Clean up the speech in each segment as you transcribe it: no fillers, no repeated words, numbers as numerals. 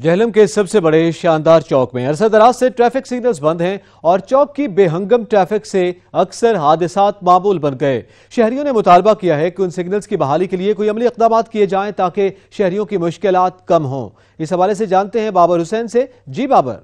جہلم کے سب سے بڑے شاندار چوک میں عرصہ دراز سے ٹریفک سگنلز بند ہیں اور چوک کی بے ہنگم ٹریفک سے اکثر حادثات معمول بن گئے۔ شہریوں نے مطالبہ کیا ہے کہ ان سگنلز کی بحالی کے لیے کوئی عملی اقدامات کیے جائیں تاکہ شہریوں کی مشکلات کم ہوں۔ اس حوالے سے جانتے ہیں بابر حسین سے۔ جی بابر۔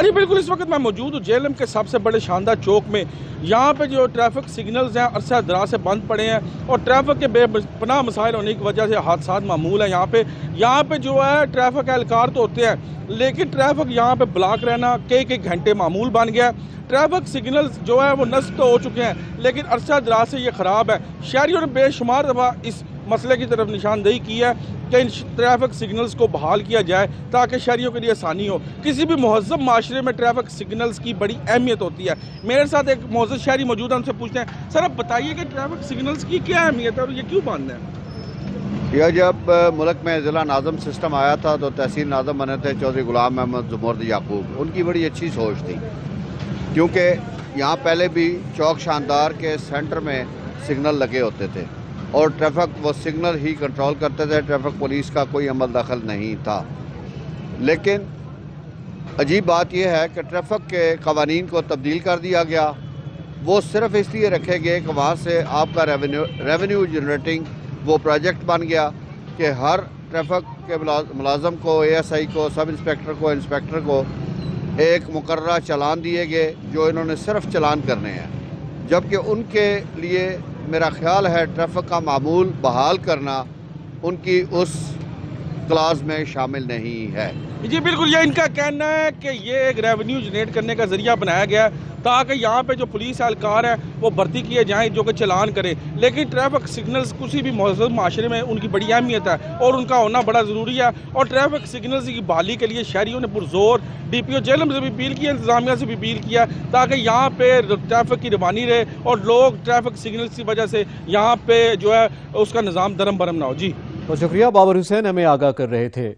جی بالکل، اس وقت میں موجود ہوں جہلم کے سب سے بڑے شاندار چوک میں۔ یہاں پہ جو ٹریفک سگنلز ہیں عرصہ دراز سے بند پڑے ہیں اور ٹریفک کے بے پناہ مسائل ہونے کی وجہ سے حادثات معمول ہیں۔ یہاں پہ جو ہے ٹریفک اہلکار تو ہوتے ہیں لیکن ٹریفک یہاں پہ بلاک رہنا کئی گھنٹے معمول بن گیا ہے۔ ٹریفک سگنلز جو ہے وہ نصب تو ہو چکے ہیں لیکن عرصہ دراز سے یہ خراب ہے۔ شہریوں نے بے شمار دفعہ اس مسئلے کی طرف نشاندہی کی ہے کہ ان ٹریفک سگنلز کو بحال کیا جائے تاکہ شہریوں کے لیے آسانی ہو۔ کسی بھی مہذب معاشرے میں ٹریفک سگنلز کی بڑی اہمیت ہوتی ہے۔ میرے ساتھ ایک مہذب شہری موجود ہے، ان سے پوچھتے ہیں سر اب بتائیے کہ ٹریفک سگنلز کی کیا اہمیت ہے اور یہ کیوں بند ہے؟ یہ جب ملک میں ضلع ناظم سسٹم آیا تھا تو تحصیل ناظم بنے تھے چودھری غلام محمد زمرد یعقوب۔ ان کی بڑی اچھی سوچ تھی کیونکہ یہاں پہلے بھی چوک شاندار کے سینٹر میں سگنل لگے ہوتے تھے اور ٹریفک وہ سگنل ہی کنٹرول کرتے تھے، ٹریفک پولیس کا کوئی عمل دخل نہیں تھا۔ لیکن عجیب بات یہ ہے کہ ٹریفک کے قوانین کو تبدیل کر دیا گیا۔ وہ صرف اس لیے رکھے گئے کہ وہاں سے آپ کا ریونیو جنریٹنگ وہ پروجیکٹ بن گیا کہ ہر ٹریفک کے ملازم کو، اے ایس آئی کو، سب انسپیکٹر کو، انسپیکٹر کو ایک مقررہ چلان دیے گئے جو انہوں نے صرف چلان کرنے ہیں، جبکہ ان کے لیے میرا خیال ہے ٹریفک کا معمول بحال کرنا ان کی اس کلاس میں شامل نہیں ہے۔ جی بالکل، یہ ان کا کہنا ہے کہ یہ ایک ریونیو جنریٹ کرنے کا ذریعہ بنایا گیا ہے تاکہ یہاں پہ جو پولیس اہلکار ہیں وہ بھرتی کیے جائیں جو کہ چلان کریں، لیکن ٹریفک سگنلز کسی بھی مہذب معاشرے میں ان کی بڑی اہمیت ہے اور ان کا ہونا بڑا ضروری ہے۔ اور ٹریفک سگنلز کی بحالی کے لیے شہریوں نے پرزور ڈی پی او جہلم سے بھی اپیل کی ہے، انتظامیہ سے بھی اپیل کیا تاکہ یہاں پہ ٹریفک کی روانی رہے اور لوگ ٹریفک سگنلز کی وجہ سے یہاں پہ جو ہے اس کا نظام درم برم نہ ہو۔ جی بہت شکریہ، بابر حسین ہمیں آگاہ کر رہے تھے۔